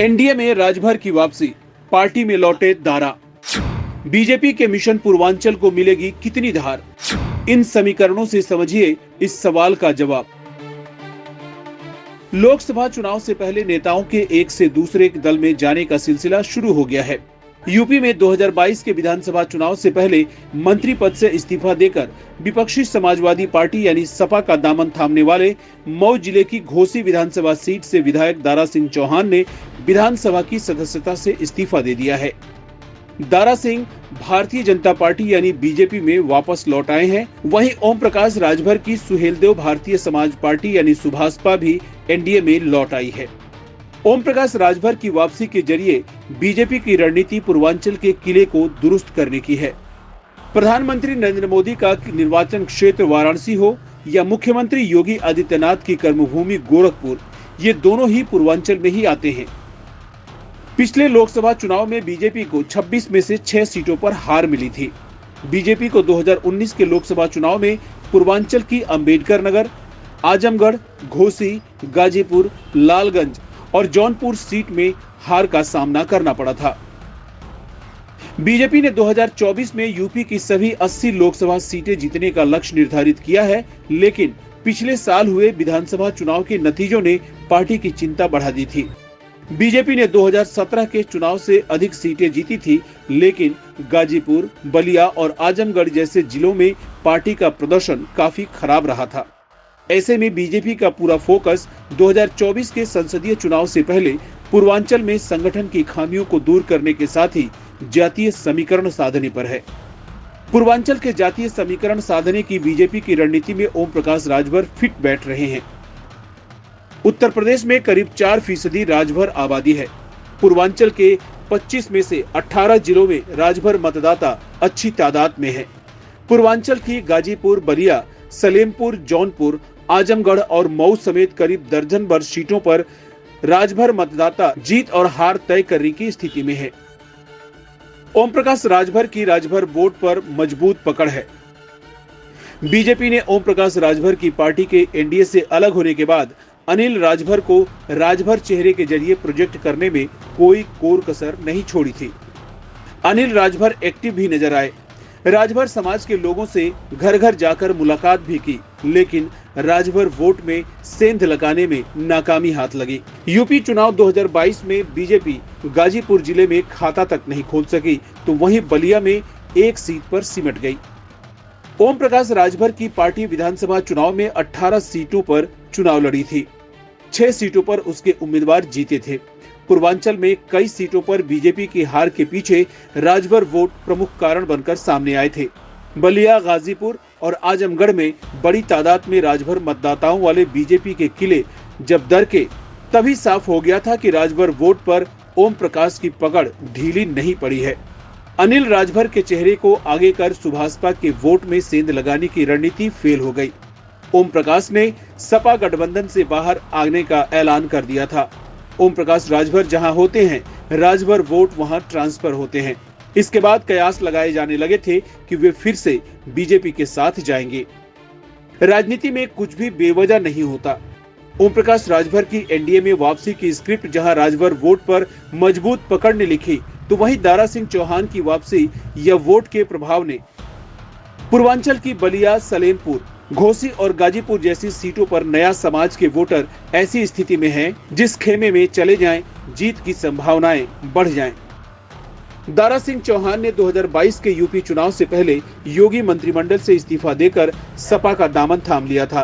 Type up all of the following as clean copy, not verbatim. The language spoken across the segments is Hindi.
एनडीए में राजभर की वापसी, पार्टी में लौटे दारा। बीजेपी के मिशन पूर्वांचल को मिलेगी कितनी धार? इन समीकरणों से समझिए इस सवाल का जवाब। लोकसभा चुनाव से पहले नेताओं के एक से दूसरे दल में जाने का सिलसिला शुरू हो गया है। यूपी में 2022 के विधानसभा चुनाव से पहले मंत्री पद से इस्तीफा देकर विपक्षी समाजवादी पार्टी यानी सपा का दामन थामने वाले मऊ जिले की घोसी विधानसभा सीट से विधायक दारा सिंह चौहान ने विधानसभा की सदस्यता से इस्तीफा दे दिया है। दारा सिंह भारतीय जनता पार्टी यानी बीजेपी में वापस लौट आए हैं। वहीं ओम प्रकाश राजभर की सुहेलदेव भारतीय समाज पार्टी यानी सुभाषपा भी एनडीए में लौट आई है। ओम प्रकाश राजभर की वापसी के जरिए बीजेपी की रणनीति पूर्वांचल के किले को दुरुस्त करने की है। प्रधानमंत्री नरेंद्र मोदी का निर्वाचन क्षेत्र वाराणसी हो या मुख्यमंत्री योगी आदित्यनाथ की कर्मभूमि गोरखपुर, ये दोनों ही पूर्वांचल में ही आते हैं। पिछले लोकसभा चुनाव में बीजेपी को 26 में से 6 सीटों पर हार मिली थी। बीजेपी को 2019 के लोकसभा चुनाव में पूर्वांचल की अंबेडकर नगर, आजमगढ़, घोसी, गाजीपुर, लालगंज और जौनपुर सीट में हार का सामना करना पड़ा था। बीजेपी ने 2024 में यूपी की सभी 80 लोकसभा सीटें जीतने का लक्ष्य निर्धारित किया है, लेकिन पिछले साल हुए विधानसभा चुनाव के नतीजों ने पार्टी की चिंता बढ़ा दी थी। बीजेपी ने 2017 के चुनाव से अधिक सीटें जीती थी, लेकिन गाजीपुर, बलिया और आजमगढ़ जैसे जिलों में पार्टी का प्रदर्शन काफी खराब रहा था। ऐसे में बीजेपी का पूरा फोकस 2024 के संसदीय चुनाव से पहले पूर्वांचल में संगठन की खामियों को दूर करने के साथ ही जातीय समीकरण साधने पर है। पूर्वांचल के जातीय समीकरण साधने की बीजेपी की रणनीति में ओम प्रकाश राजभर फिट बैठ रहे हैं। उत्तर प्रदेश में करीब 4% राजभर आबादी है। पूर्वांचल के 25 में से 18 जिलों में राजभर मतदाता अच्छी तादाद में है। पूर्वांचल की गाजीपुर, बलिया, सलेमपुर, जौनपुर, आजमगढ़ और मऊ समेत करीब दर्जन भर सीटों पर राजभर मतदाता जीत और हार तय करने की स्थिति में है। ओम प्रकाश राजभर की राजभर वोट पर मजबूत पकड़ है। बीजेपी ने ओम प्रकाश राजभर की पार्टी के एनडीए से अलग होने के बाद अनिल राजभर को राजभर चेहरे के जरिए प्रोजेक्ट करने में कोई कोर कसर नहीं छोड़ी थी। अनिल राजभर एक्टिव भी नजर आए। राजभर समाज के लोगों से घर घर जाकर मुलाकात भी की, लेकिन राजभर वोट में सेंध लगाने में नाकामी हाथ लगी। यूपी चुनाव 2022 में बीजेपी गाजीपुर जिले में खाता तक नहीं खोल सकी, तो वहीं बलिया में एक सीट पर सिमट गई। ओम प्रकाश राजभर की पार्टी विधानसभा चुनाव में 18 सीटों पर चुनाव लड़ी थी। 6 सीटों पर उसके उम्मीदवार जीते थे। पूर्वांचल में कई सीटों पर बीजेपी की हार के पीछे राजभर वोट प्रमुख कारण बनकर सामने आए थे। बलिया, गाजीपुर और आजमगढ़ में बड़ी तादाद में राजभर मतदाताओं वाले बीजेपी के किले जब दरके, तभी साफ हो गया था कि राजभर वोट पर ओम प्रकाश की पकड़ ढीली नहीं पड़ी है। अनिल राजभर के चेहरे को आगे कर सुभाषपा के वोट में सेंध लगाने की रणनीति फेल हो गई। ओम प्रकाश ने सपा गठबंधन से बाहर आने का ऐलान कर दिया था। ओम प्रकाश राजभर जहां होते हैं, राजभर वोट वहां ट्रांसफर होते हैं। इसके बाद कयास लगाए जाने लगे थे कि वे फिर से बीजेपी के साथ जाएंगे। राजनीति में कुछ भी बेवजह नहीं होता। ओम प्रकाश राजभर की एनडीए में वापसी की स्क्रिप्ट जहां राजभर वोट पर मजबूत पकड़ ने लिखी, तो वहीं दारा सिंह चौहान की वापसी या वोट के प्रभाव ने पूर्वांचल की बलिया, सलेमपुर, घोसी और गाजीपुर जैसी सीटों पर नया समाज के वोटर ऐसी स्थिति में हैं, जिस खेमे में चले जाएं, जीत की संभावनाएं बढ़ जाएं। दारा सिंह चौहान ने 2022 के यूपी चुनाव से पहले योगी मंत्रिमंडल से इस्तीफा देकर सपा का दामन थाम लिया था।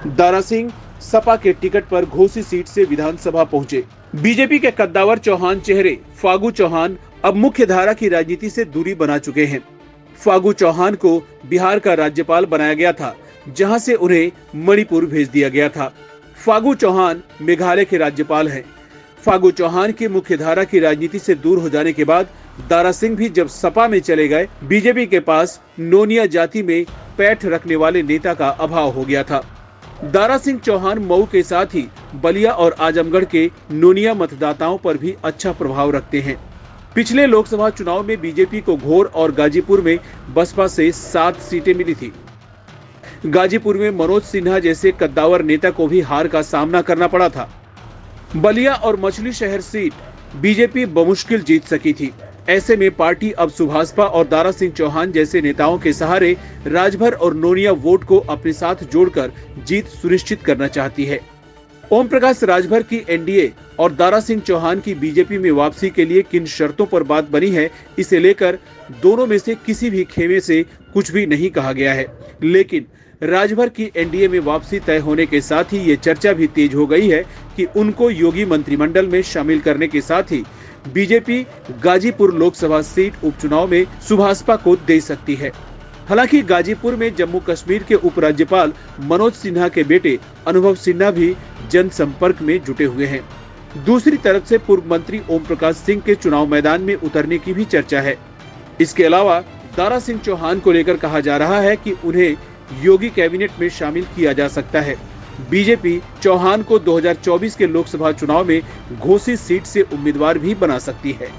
दारा सिंह सपा के टिकट पर घोसी सीट से विधानसभा पहुंचे। बीजेपी के कद्दावर चौहान चेहरे फागू चौहान अब मुख्य धारा की राजनीति से दूरी बना चुके हैं। फागू चौहान को बिहार का राज्यपाल बनाया गया था, जहां से उन्हें मणिपुर भेज दिया गया था। फागू चौहान मेघालय के राज्यपाल हैं। फागू चौहान की मुख्यधारा की राजनीति से दूर हो जाने के बाद दारा सिंह भी जब सपा में चले गए, बीजेपी के पास नोनिया जाति में पैठ रखने वाले नेता का अभाव हो गया था। दारा सिंह चौहान मऊ के साथ ही बलिया और आजमगढ़ के नोनिया मतदाताओं पर भी अच्छा प्रभाव रखते हैं। पिछले लोकसभा चुनाव में बीजेपी को घोर और गाजीपुर में बसपा से 7 सीटें मिली थी। गाजीपुर में मनोज सिन्हा जैसे कद्दावर नेता को भी हार का सामना करना पड़ा था। बलिया और मछली शहर सीट बीजेपी बमुश्किल जीत सकी थी। ऐसे में पार्टी अब सुभाषपा और दारा सिंह चौहान जैसे नेताओं के सहारे राजभर और नोनिया वोट को अपने साथ जोड़कर जीत सुनिश्चित करना चाहती है। ओम प्रकाश राजभर की एनडीए और दारा सिंह चौहान की बीजेपी में वापसी के लिए किन शर्तों पर बात बनी है, इसे लेकर दोनों में से किसी भी खेमे से कुछ भी नहीं कहा गया है। लेकिन राजभर की एनडीए में वापसी तय होने के साथ ही ये चर्चा भी तेज हो गई है कि उनको योगी मंत्रिमंडल में शामिल करने के साथ ही बीजेपी गाजीपुर लोकसभा सीट उपचुनाव में सुभाषपा को दे सकती है। हालांकि गाजीपुर में जम्मू कश्मीर के उपराज्यपाल मनोज सिन्हा के बेटे अनुभव सिन्हा भी जनसंपर्क में जुटे हुए हैं। दूसरी तरफ से पूर्व मंत्री ओम प्रकाश सिंह के चुनाव मैदान में उतरने की भी चर्चा है। इसके अलावा दारा सिंह चौहान को लेकर कहा जा रहा है कि उन्हें योगी कैबिनेट में शामिल किया जा सकता है। बीजेपी चौहान को 2024 के लोकसभा चुनाव में घोसी सीट से उम्मीदवार भी बना सकती है।